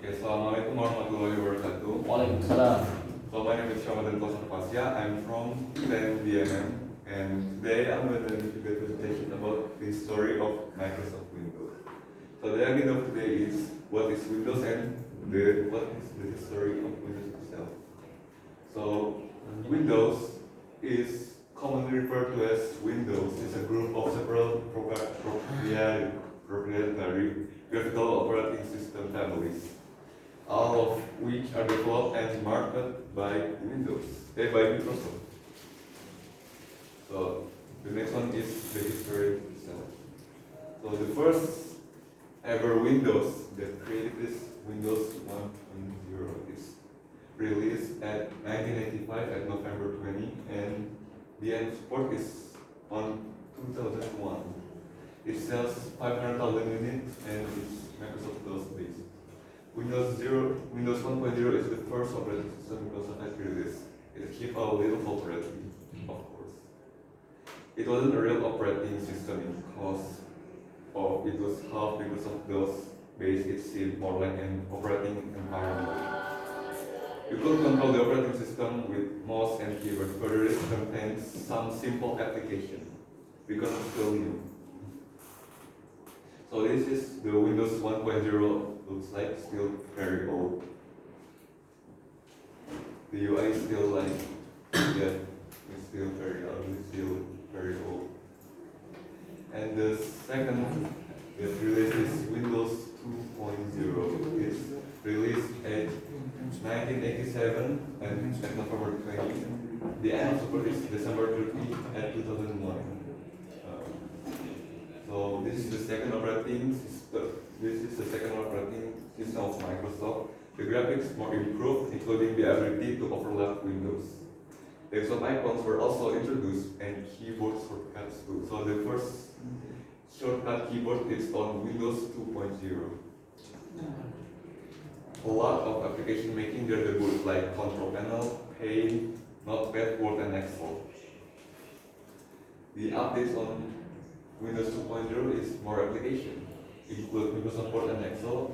Okay, Assalamualaikum warahmatullahi wabarakatuh. Waalaikumsalam. So my name is Ramadan Pasya. I'm from VMM, and today I'm going to give a presentation about the story of Microsoft Windows. So the agenda of today is what is Windows and what is the history of Windows itself. So Windows is commonly referred to as Windows. It's a group of several proprietary graphical operating system families, all of which are developed and marketed by Microsoft. So the next one is the history itself. So the first ever Windows that created this Windows 1.0 is released at 1985 at November 20, and the end support is on 2001. It sells 500,000 units and it's Microsoft DOS based. Windows 1.0 is the first operating system Microsoft had released. It kept a little operating, of course. It wasn't a real operating system because it was half Microsoft DOS based. It seemed more like an operating environment. You could control the operating system with mouse and keyboard, but it contains some simple application because it's still new. So this is the Windows 1.0 looks like, still very old. The UI is still like, yeah, it's still very ugly, still very old. And the second that released is Windows 2.0. It's released at 1987 and at November 20. The end of support is December 30 at 2001. So this is the second operating system. This is the second operating system of Microsoft. The graphics more improved, including the ability to overlap windows. Desktop icons were also introduced and keyboard shortcuts too. So the first shortcut keyboard is on Windows 2.0. A lot of application making their debut like Control Panel, Paint, Notepad, Word, and Excel. The updates on Windows 2.0 is more application, include Microsoft Word and Excel,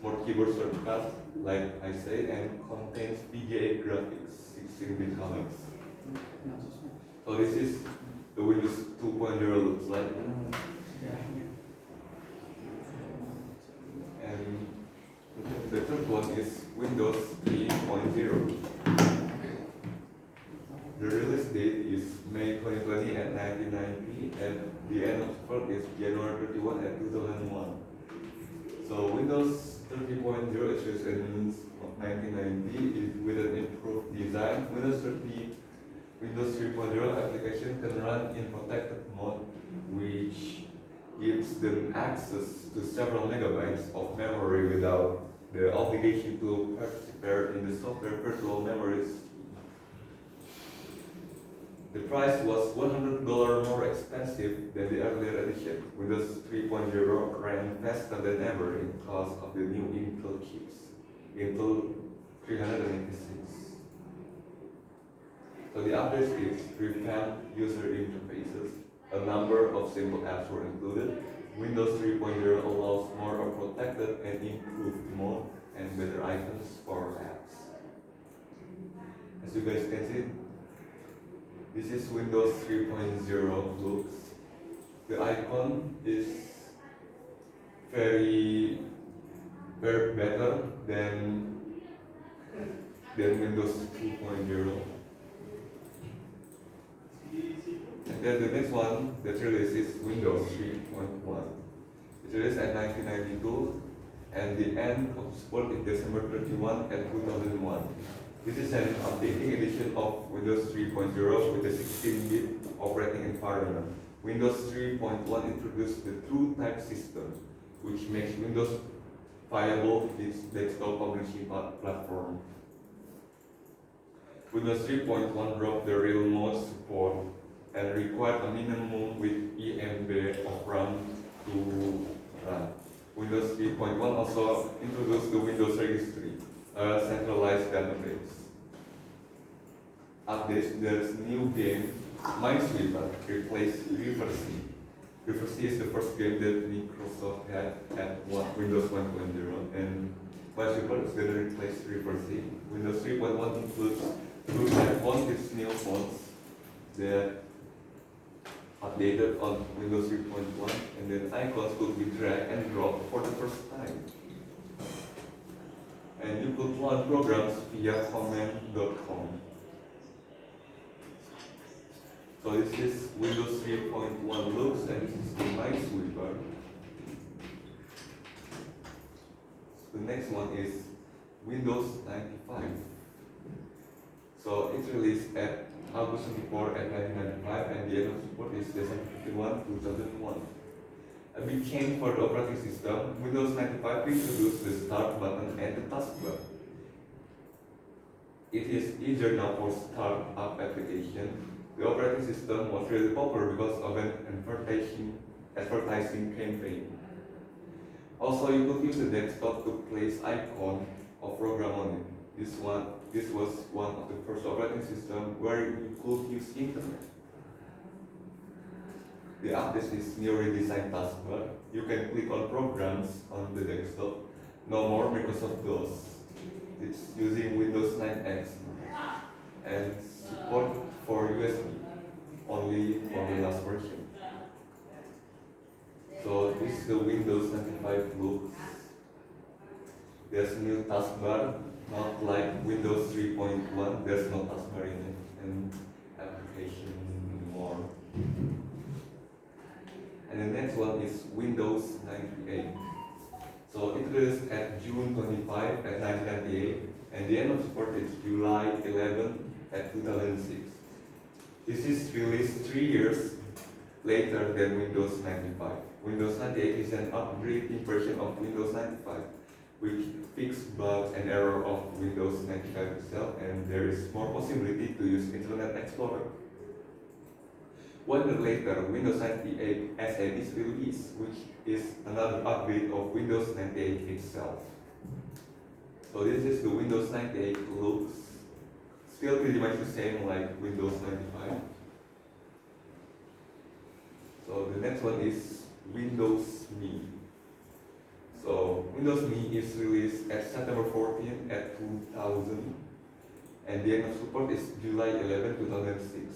more keyboard shortcuts, like I said, and contains VGA graphics, 16-bit colors. So this is the Windows 2.0 looks like. And the third one is Windows 3.0. The release date is May 2020 at 1990, and the end of support is January 31 at 2001. So Windows 30.0 is released in 1990 with an improved design. Windows 3.0 application can run in protected mode, which gives them access to several megabytes of memory without the obligation to participate in the software virtual memories. The price was $100 more expensive than the earlier edition. Windows 3.0 ran faster than ever because of the new Intel chips, Intel 386. So the updates is revamped user interfaces. A number of simple apps were included. Windows 3.0 allows more of protected and improved mode and better icons for apps. As you guys can see, this is Windows 3.0 looks. The icon is very better than Windows 2.0. And then the next one that released is Windows 3.1. It released at 1992, and the end of support is December 31 at 2001. This is an updating edition of Windows 3.0 with a 16-bit operating environment. Windows 3.1 introduced the True Type system, which makes Windows viable its desktop publishing platform. Windows 3.1 dropped the real mode support and required a minimum with EMB of RAM to run. Windows 3.1 also introduced the Windows Registry, a centralized database. Updates, there's new game, Minesweeper, replaced Reversi. Reversi is the first game that Microsoft had at Windows 1.0, and my support is going to replace reversing. Windows 3.1 includes two type font with new fonts that updated on Windows 3.1, and then icons could be drag and drop for the first time. And you could launch programs via command.com. So this is Windows 3.1 looks, and this is the Minesweeper. The next one is Windows 95. So it's released at August 24 at 1995, and the end of support is December 51, 2001. A big change for the operating system, Windows 95 introduced the Start button and the taskbar. It is easier now for start-up application. The operating system was really popular because of an advertising campaign. Also, you could use the desktop to place icon or program on it. This was one of the first operating systems where you could use internet. The update is new redesigned taskbar. You can click on programs on the desktop. No more Microsoft DOS. It's using Windows 9X and support for USB only for the last version. So this is the Windows 95 look. There's a new taskbar, not like Windows 3.1. There's no taskbar in it and application anymore. And the next one is Windows 98. So it released at June 25 at 1998, and the end of support is July 11 at 2006. This is released 3 years later than Windows 95. Windows 98 is an upgraded version of Windows 95, which fixes bugs and errors of Windows 95 itself, and there is more possibility to use Internet Explorer. 1 year later, Windows 98 SN is released, which is another upgrade of Windows 98 itself. So this is the Windows 98 looks. Still pretty much the same like Windows 95. So the next one is Windows Me. So Windows Me is released at September 14 at 2000, and the end of support is July 11, 2006.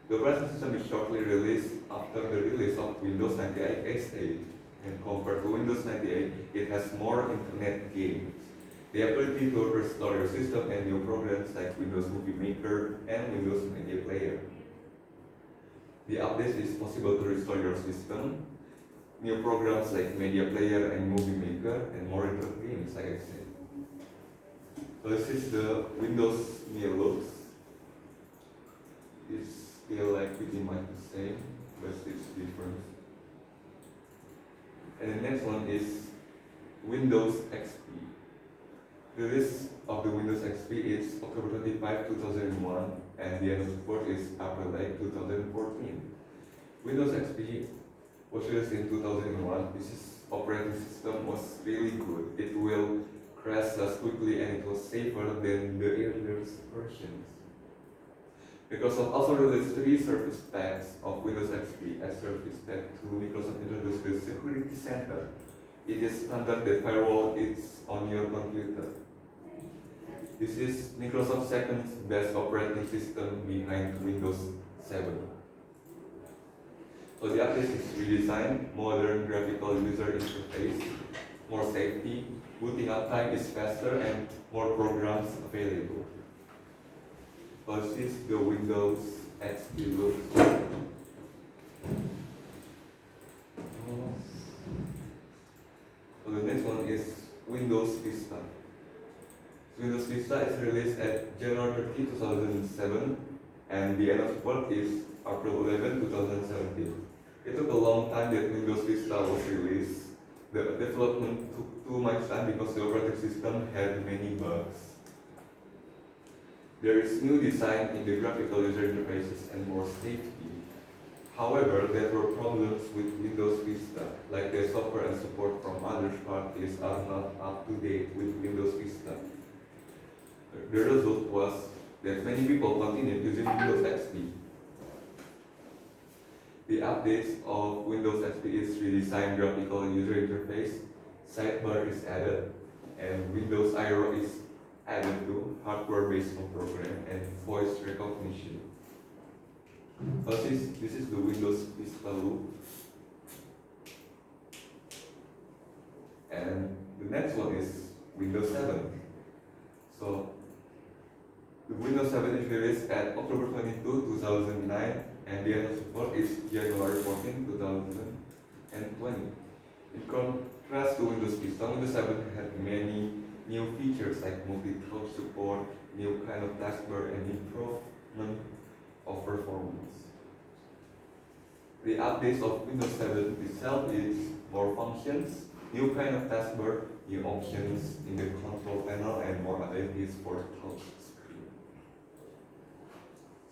The operating system is shortly released after the release of Windows 98 XA, and compared to Windows 98, it has more internet games. The ability to restore your system and new programs like Windows Movie Maker and Windows Media Player. The update is possible to restore your system, new programs like Media Player and Movie Maker, and more internet games, like I said. So this is the Windows Me looks. It's still like pretty much the same, but it's different. And the next one is Windows XP. The release of the Windows XP is October 25, 2001, and the end of support is April 8, 2014. Windows XP was released in 2001. This operating system was really good. It will crash less quickly, and it was safer than the earlier versions. Microsoft also released 3 service packs of Windows XP as service pack 2. Microsoft introduced the Security Center. It is standard that firewall is on your computer. This is Microsoft's second best operating system behind Windows 7. So the update is redesigned, modern graphical user interface, more safety, booting up time is faster, and more programs available. This is the Windows XP look. So the next one is Windows Vista. Windows Vista is released at January 30, 2007, and the end of support is April 11, 2017. It took a long time that Windows Vista was released. The development took too much time because the operating system had many bugs. There is new design in the graphical user interfaces and more safety. However, there were problems with Windows Vista, like the software and support from other parties are not up to date with Windows Vista. The result was that many people continued using Windows XP. The updates of Windows XP is redesigned graphical user interface, sidebar is added, and Windows IO is added to hardware-based program and voice recognition. This is the Windows Vista loop. And the next one is Windows 7. So the Windows 7 is released at October 22, 2009, and the end of support is January 14, 2020. In contrast to Windows Vista, Windows 7 had many new features like multi-thread support, new kind of taskbar, and improvement of performance. The updates of Windows 7 itself is more functions, new kind of taskbar, new options in the control panel, and more abilities for touch screen.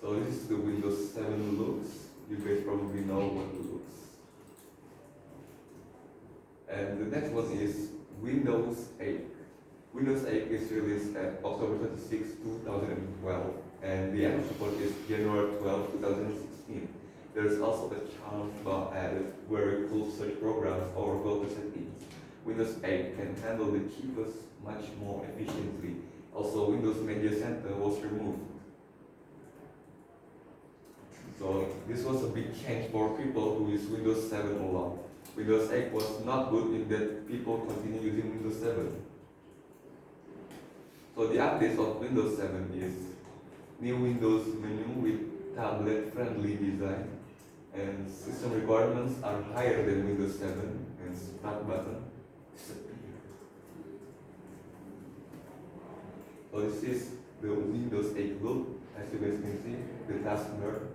So this is the Windows 7 looks. You guys probably know what it looks. And the next one is Windows 8. Windows 8 is released at October 26, 2012, and the end of support is January 12, 2016. There's also a chance bar added where you could search programs or go to settings. Windows 8 can handle the keyboards much more efficiently. Also, Windows Media Center was removed. So this was a big change for people who use Windows 7 a lot. Windows 8 was not good in that people continue using Windows 7. So the updates of Windows 7 is new Windows menu with tablet-friendly design, and system requirements are higher than Windows 7, and start button disappear. So this is the Windows 8 look. As you guys can see, the taskbar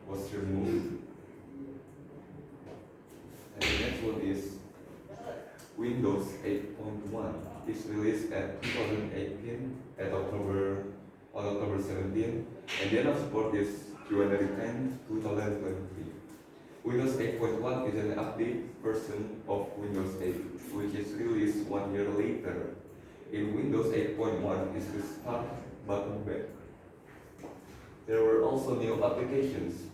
was removed. And the next one is Windows 8.1. It's released at 2018 on October 17, and the end of support is January 10, 2023. Windows 8.1 is an update version of Windows 8, which is released 1 year later. In Windows 8.1 is the start button back. There were also new applications.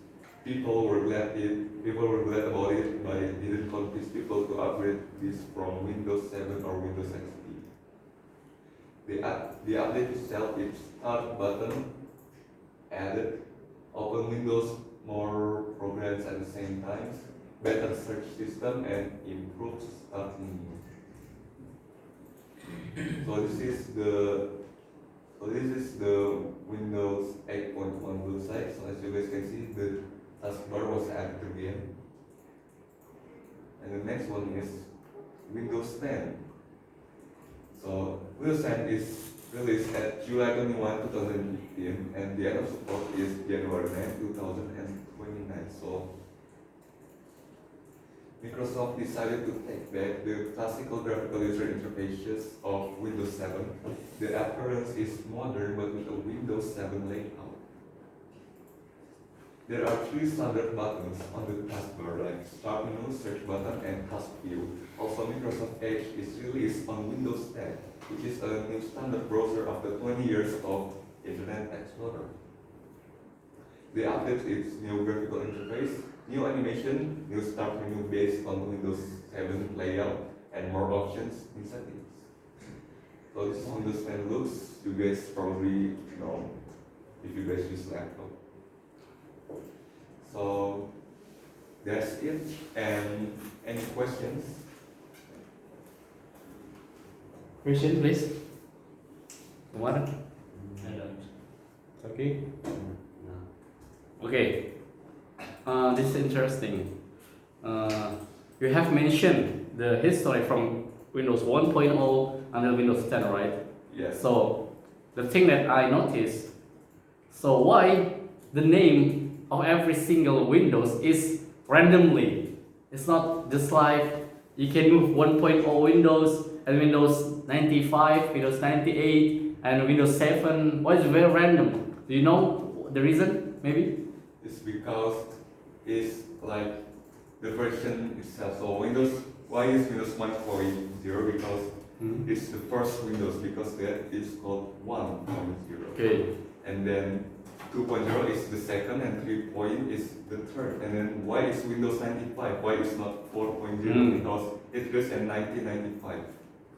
People were glad about it, but it didn't convince people to upgrade this from Windows 7 or Windows XP. The update itself is start button added, open Windows more programs at the same time, better search system, and improved starting. So this is the Windows 8.1 blue side. So as you guys can see, the taskbar was added again. And the next one is Windows 10. So Windows 10 is released at July 21, 2015, and the end of support is January 9, 2029. So Microsoft decided to take back the classical graphical user interfaces of Windows 7. The appearance is modern but with a Windows 7 layout. There are 3 standard buttons on the taskbar, like Start Menu, Search Button, and Task View. Also, Microsoft Edge is released on Windows 10, which is a new standard browser after 20 years of Internet Explorer. The update is new graphical interface, new animation, new Start Menu based on Windows 7 layout, and more options in settings. So this is Windows 10 looks. You guys probably know if you guys use laptop. So that's it. And any questions? Question, please. One. I don't. Okay. No. Okay. This is interesting. You have mentioned the history from Windows 1.0 until Windows 10, right? Yes. So the thing that I noticed, so why the name of every single Windows is randomly? It's not just like you can move 1.0 Windows and Windows 95, Windows 98, and Windows 7. Why is it very random? Do you know the reason, maybe? It's because it's like the version itself. So Windows, why is Windows 1.0? Because it's the first Windows, because that is called 1.0. Okay. And then 2.0 is the second, and 3.0 is the third. And then why is Windows 95? Why is not 4.0? Because it was in 1995.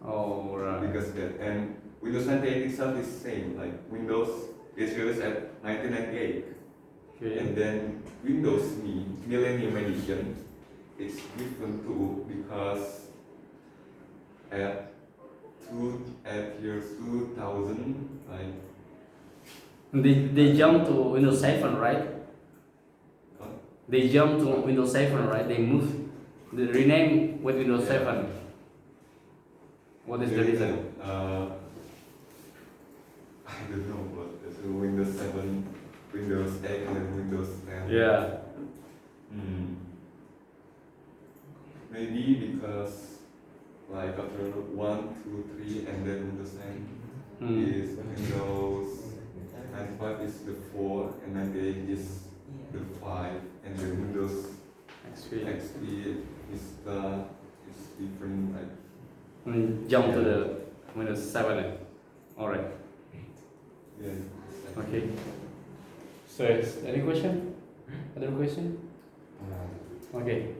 Oh, right. guess that. And Windows 98 itself is same. Like Windows is released at 1998, Okay. and then Windows Me Millennium Edition is different too because at year 2000, like They jump to Windows 7, right? They jump to Windows 7, right? They rename with Windows Yeah. 7. What is the reason? I don't know, but it's Windows 7, Windows 8, and then Windows 10. Yeah. Maybe because like after 1, 2, 3, and then Windows 10 is Windows 95 is the 4, and 98 is the 5, and then Windows XP is different. Like Jump to the Windows 7. Alright. yeah. Okay. So, any question? Other question? Okay.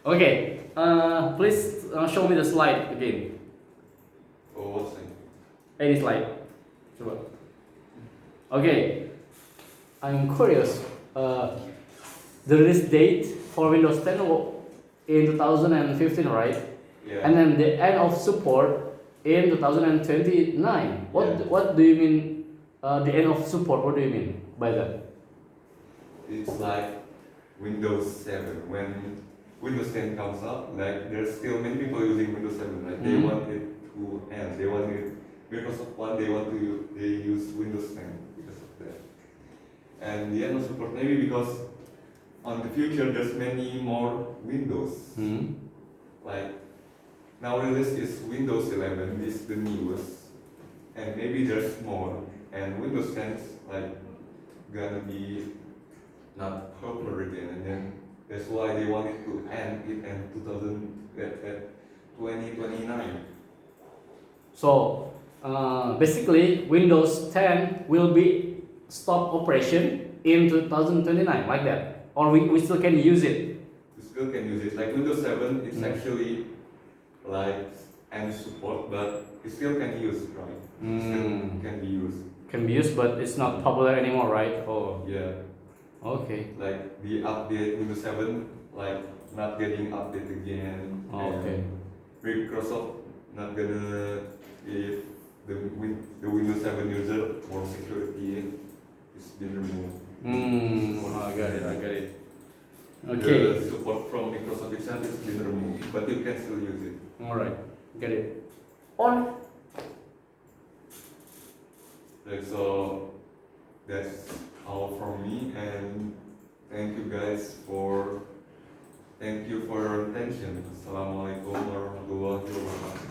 Okay. Please show me the slide again. Oh, what's that? Any slide. Coba. Okay. I'm curious. The release date for Windows 10 in 2015, right? Yeah. And then the end of support in 2029. Yeah. What do you mean? The end of support. What do you mean by that? It's like Windows 7. When Windows 10 comes out, like there's still many people using Windows 7. Like they want it to end. They want it. Microsoft one. They use Windows 10 because of that. And the end of support maybe because on the future there's many more Windows. Like now release is Windows 11. This is the newest, and maybe there's more. And Windows 10 's like gonna be not popular again, and then that's why they wanted to end it in 2029. So basically, Windows 10 will be stop operation in 2029, like that, or we still can use it. You still can use it. Like Windows 7, it's actually like end support, but it still can use, right? Still can be used. Can be used, but it's not popular anymore, right? Oh, Yeah. okay. Like the update Windows 7, like not getting update again. Okay. And Microsoft not gonna give the Windows 7 user more security. It's been removed. I got it. Okay. The support from Microsoft itself is been removed, but you can still use it. All right. Get it. On. Like, so that's all from me, and thank you guys for your attention. Assalamualaikum warahmatullahi wabarakatuh.